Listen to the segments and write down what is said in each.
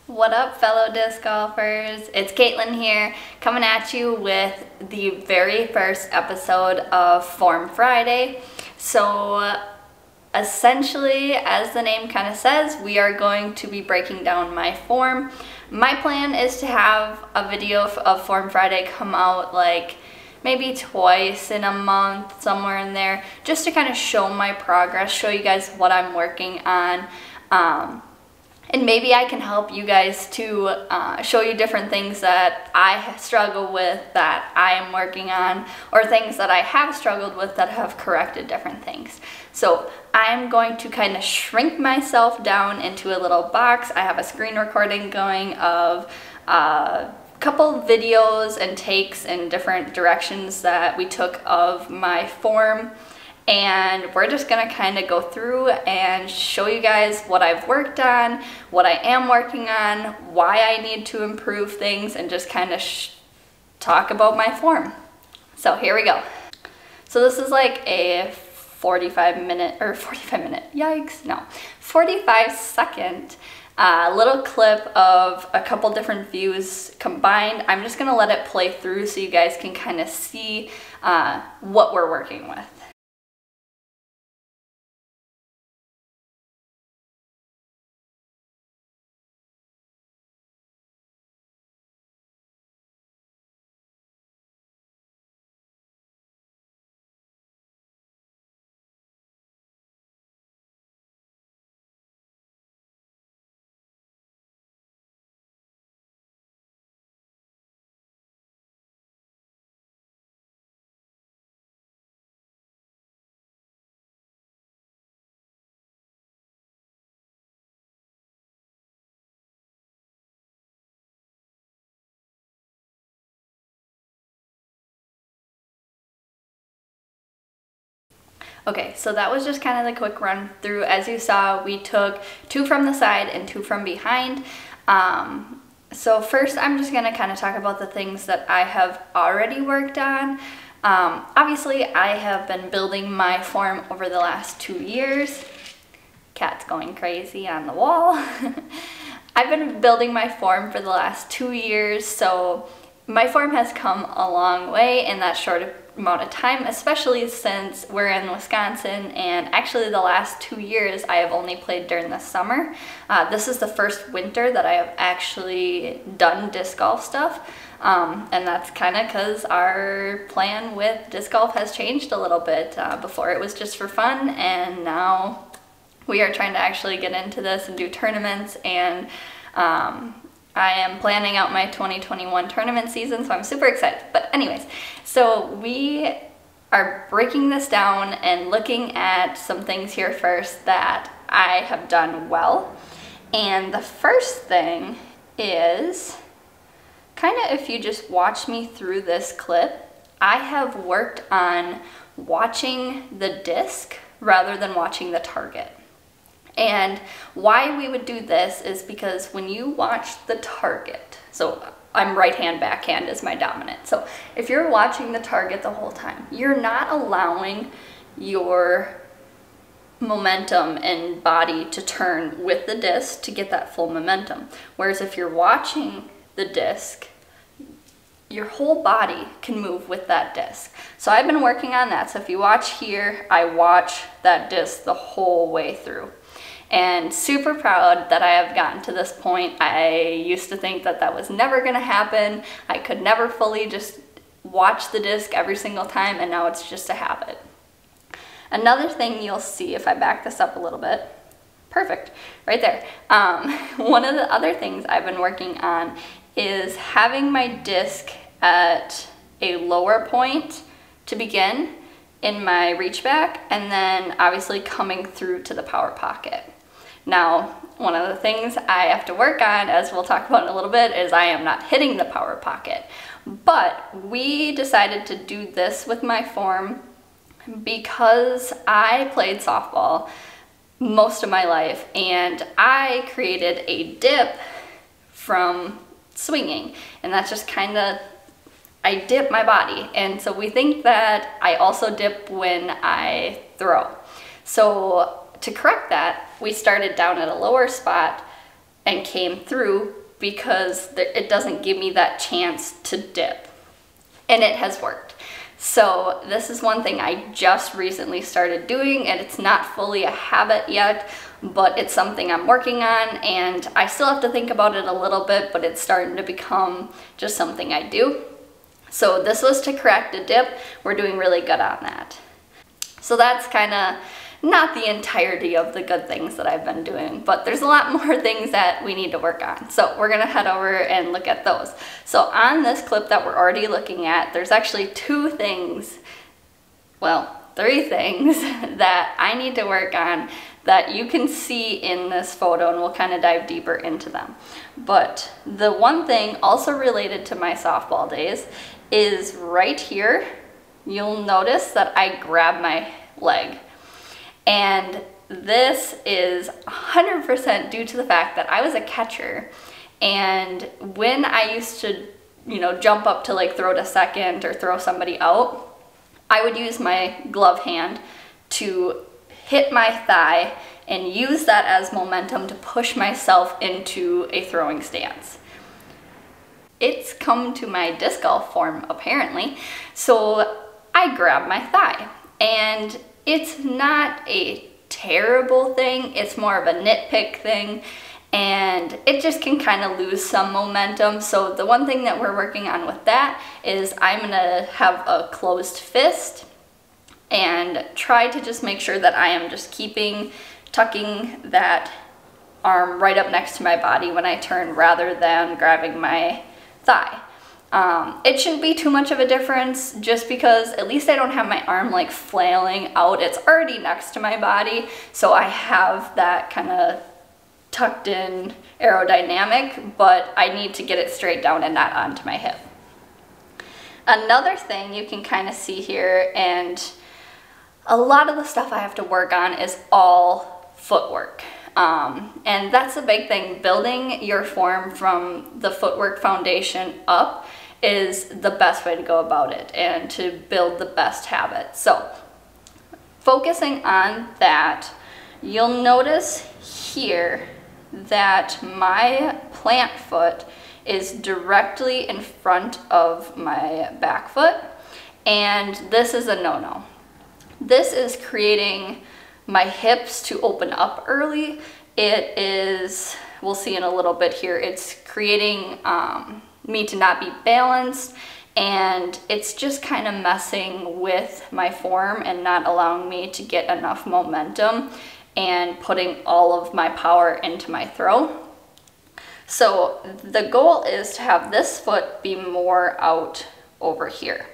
What up, fellow disc golfers? It's Caitlin here, coming at you with the very first episode of Form Friday. So essentially, as the name kind of says, we are going to be breaking down my form. My plan is to have a video of Form Friday come out like maybe twice in a month, somewhere in there, just to kind of show my progress, show you guys what I'm working on. And maybe I can help you guys to show you different things that I struggle with that I am working on, or things that I have struggled with that have corrected different things. So I'm going to kind of shrink myself down into a little box. I have a screen recording going of a couple videos and takes in different directions that we took of my form. And we're just gonna kind of go through and show you guys what I've worked on, what I am working on, why I need to improve things, and just kind of talk about my form. So here we go. So this is like a 45 second little clip of a couple different views combined. I'm just gonna let it play through so you guys can kind of see what we're working with. Okay, so that was just kind of the quick run through. As you saw, we took 2 from the side and 2 from behind. So first I'm just gonna kind of talk about the things that I have already worked on. Obviously I have been building my form over the last 2 years. Cat's going crazy on the wall. I've been building my form for the last 2 years, so my form has come a long way in that short amount of time, especially since we're in Wisconsin, and actually the last 2 years I have only played during the summer. This is the first winter that I have actually done disc golf stuff, and that's kind of because our plan with disc golf has changed a little bit. Before it was just for fun, and now we are trying to actually get into this and do tournaments, and I am planning out my 2021 tournament season, so I'm super excited. But anyways, so we are breaking this down and looking at some things here first that I have done well. And the first thing is, kind of if you just watch me through this clip, I have worked on watching the disc rather than watching the target. And why we would do this is because when you watch the target, so I'm right hand, backhand is my dominant. So if you're watching the target the whole time, you're not allowing your momentum and body to turn with the disc to get that full momentum. Whereas if you're watching the disc, your whole body can move with that disc. So I've been working on that. So if you watch here, I watch that disc the whole way through. And super proud that I have gotten to this point. I used to think that that was never gonna happen. I could never fully just watch the disc every single time, and now it's just a habit. Another thing you'll see if I back this up a little bit, perfect, right there. One of the other things I've been working on is having my disc at a lower point to begin in my reach back, and then obviously coming through to the power pocket. Now, one of the things I have to work on, as we'll talk about in a little bit, is I am not hitting the power pocket. But we decided to do this with my form because I played softball most of my life, and I created a dip from swinging, and that's just kind of, I dip my body, and so we think that I also dip when I throw. So to correct that, we started down at a lower spot and came through because it doesn't give me that chance to dip. And it has worked. So this is one thing I just recently started doing, and it's not fully a habit yet, but it's something I'm working on, and I still have to think about it a little bit, but it's starting to become just something I do. So this was to correct a dip. We're doing really good on that. So that's kind of not the entirety of the good things that I've been doing, but there's a lot more things that we need to work on. So we're gonna head over and look at those. So on this clip that we're already looking at, there's actually three things that I need to work on that you can see in this photo, and we'll kind of dive deeper into them. But the one thing also related to my softball days is right here. You'll notice that I grab my leg. And this is 100% due to the fact that I was a catcher, and when I used to, jump up to like throw to second or throw somebody out, I would use my glove hand to hit my thigh and use that as momentum to push myself into a throwing stance. It's come to my disc golf form apparently, so I grab my thigh, and it's not a terrible thing, it's more of a nitpick thing, and it just can kind of lose some momentum. So the one thing that we're working on with that is I'm gonna have a closed fist and try to just make sure that I am just tucking that arm right up next to my body when I turn rather than grabbing my thigh. It shouldn't be too much of a difference just because at least I don't have my arm like flailing out. It's already next to my body, so I have that kind of tucked in aerodynamic, but I need to get it straight down and not onto my hip. Another thing you can kind of see here, and a lot of the stuff I have to work on, is all footwork. And that's a big thing. Building your form from the footwork foundation up is the best way to go about it and to build the best habit. So focusing on that, you'll notice here that my plant foot is directly in front of my back foot, and this is a no-no. This is creating my hips to open up early. It is, we'll see in a little bit here, it's creating me to not be balanced, and it's just kind of messing with my form and not allowing me to get enough momentum and putting all of my power into my throw. So the goal is to have this foot be more out over here.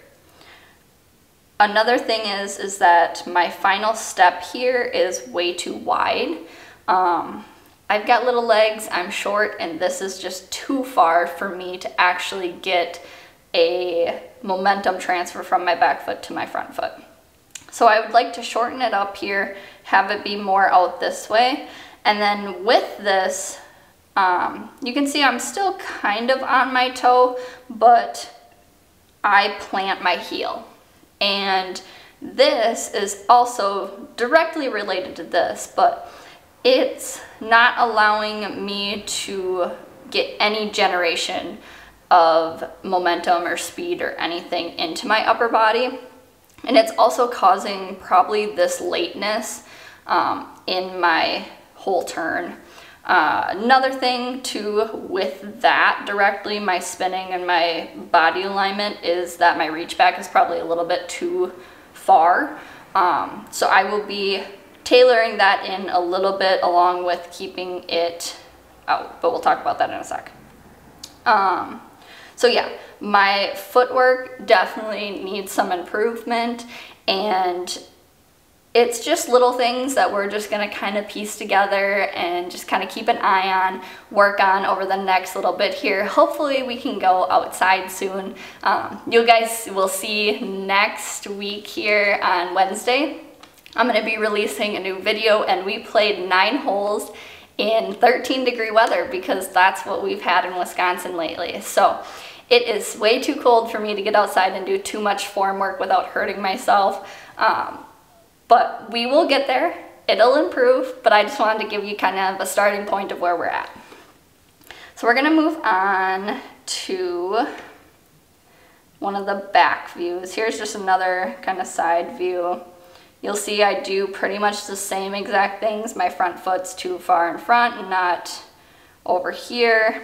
Another thing is that my final step here is way too wide. I've got little legs, I'm short, and this is just too far for me to actually get a momentum transfer from my back foot to my front foot. So I would like to shorten it up here, have it be more out this way, and then with this, you can see I'm still kind of on my toe, but I plant my heel. And this is also directly related to this, but it's not allowing me to get any generation of momentum or speed or anything into my upper body. And it's also causing probably this lateness in my whole turn. Another thing too with that directly, my spinning and my body alignment, is that my reach back is probably a little bit too far. So I will be tailoring that in a little bit along with keeping it out, but we'll talk about that in a sec. So yeah, my footwork definitely needs some improvement, and it's just little things that we're just gonna kind of piece together and just kind of keep an eye on, work on over the next little bit here. Hopefully we can go outside soon. You guys will see next week here on Wednesday. I'm gonna be releasing a new video, and we played 9 holes in 13-degree weather because that's what we've had in Wisconsin lately. So it is way too cold for me to get outside and do too much form work without hurting myself. But we will get there. It'll improve, but I just wanted to give you kind of a starting point of where we're at. So we're gonna move on to one of the back views. Here's just another kind of side view. You'll see I do pretty much the same exact things. My front foot's too far in front and not over here.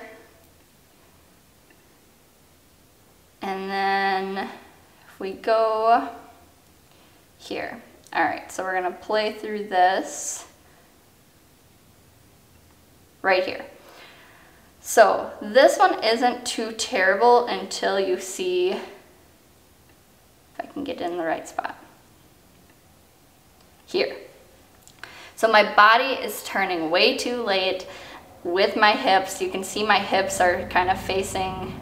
And then if we go here. All right, so we're gonna play through this right here. So this one isn't too terrible until you see, if I can get in the right spot, here. So my body is turning way too late with my hips. You can see my hips are kind of facing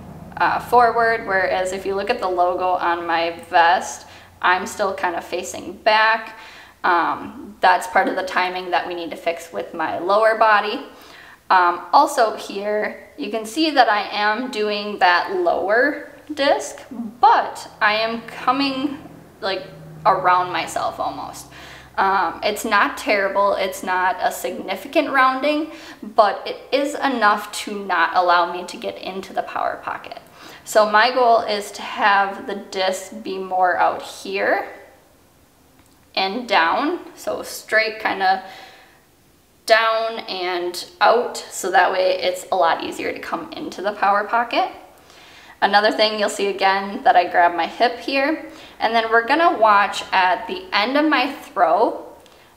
forward, whereas if you look at the logo on my vest, I'm still kind of facing back. That's part of the timing that we need to fix with my lower body. Also here, you can see that I am doing that lower disc, but I am coming like around myself almost. It's not terrible, it's not a significant rounding, but it is enough to not allow me to get into the power pocket. So my goal is to have the disc be more out here and down, so straight kind of down and out, so that way it's a lot easier to come into the power pocket. Another thing you'll see again that I grab my hip here, and then we're gonna watch at the end of my throw,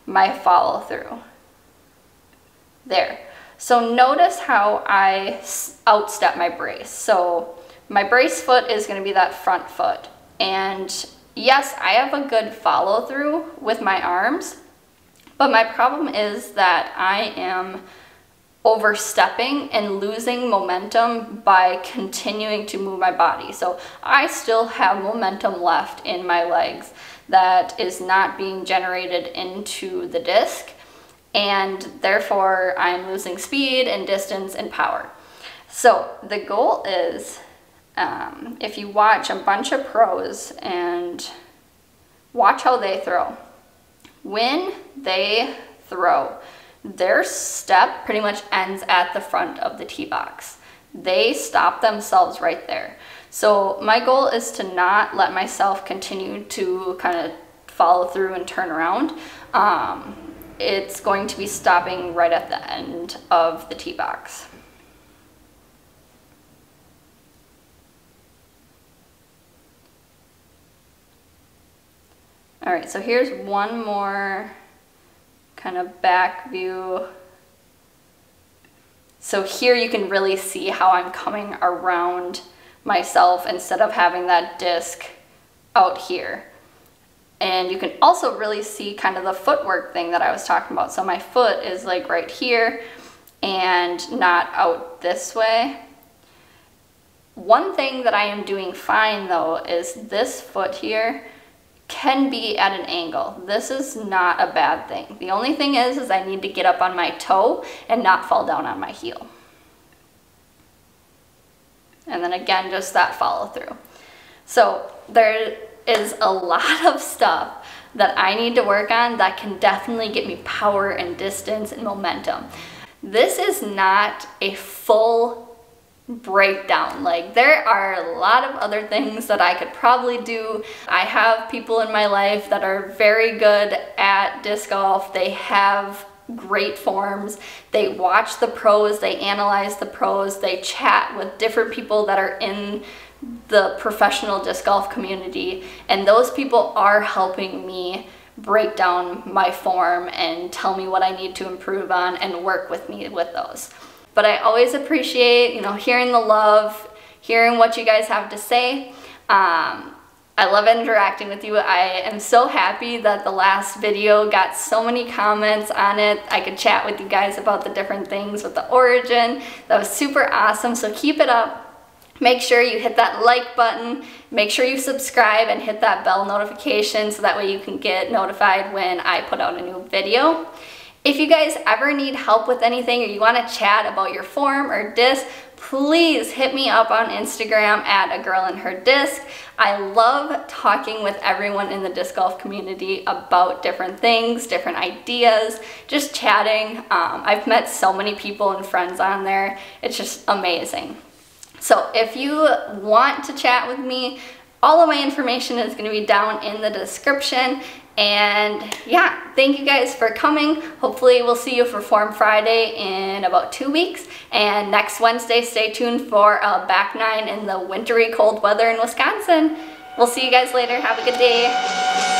my follow through. There. So notice how I outstep my brace. So my brace foot is gonna be that front foot. And yes, I have a good follow through with my arms, but my problem is that I am overstepping and losing momentum by continuing to move my body. So I still have momentum left in my legs that is not being generated into the disc, and therefore I'm losing speed and distance and power. So the goal is, if you watch a bunch of pros and watch how they throw, when they throw, their step pretty much ends at the front of the tee box. They stop themselves right there. So my goal is to not let myself continue to kind of follow through and turn around. It's going to be stopping right at the end of the tee box. All right, so here's one more kind of back view. So here you can really see how I'm coming around myself instead of having that disc out here. And you can also really see kind of the footwork thing that I was talking about. So my foot is like right here and not out this way. One thing that I am doing fine though is this foot here can be at an angle. This is not a bad thing. The only thing is I need to get up on my toe and not fall down on my heel. And then again, just that follow through. So there is a lot of stuff that I need to work on that can definitely get me power and distance and momentum. This is not a full breakdown. Like, there are a lot of other things that I could probably do. I have people in my life that are very good at disc golf. They have great forms. They watch the pros, they analyze the pros, they chat with different people that are in the professional disc golf community, and those people are helping me break down my form and tell me what I need to improve on and work with me with those. But I always appreciate, hearing the love, hearing what you guys have to say. I love interacting with you. I am so happy that the last video got so many comments on it. I could chat with you guys about the different things with the origin. That was super awesome, so keep it up. Make sure you hit that like button, make sure you subscribe and hit that bell notification so that way you can get notified when I put out a new video. If you guys ever need help with anything or you want to chat about your form or disc, please hit me up on Instagram at A Girl in Her Disc. I love talking with everyone in the disc golf community about different things, different ideas, just chatting. I've met so many people and friends on there. It's just amazing. So if you want to chat with me, all of my information is going to be down in the description. And yeah, thank you guys for coming. Hopefully we'll see you for Form Friday in about 2 weeks. And next Wednesday, stay tuned for a back nine in the wintry cold weather in Wisconsin. We'll see you guys later. Have a good day.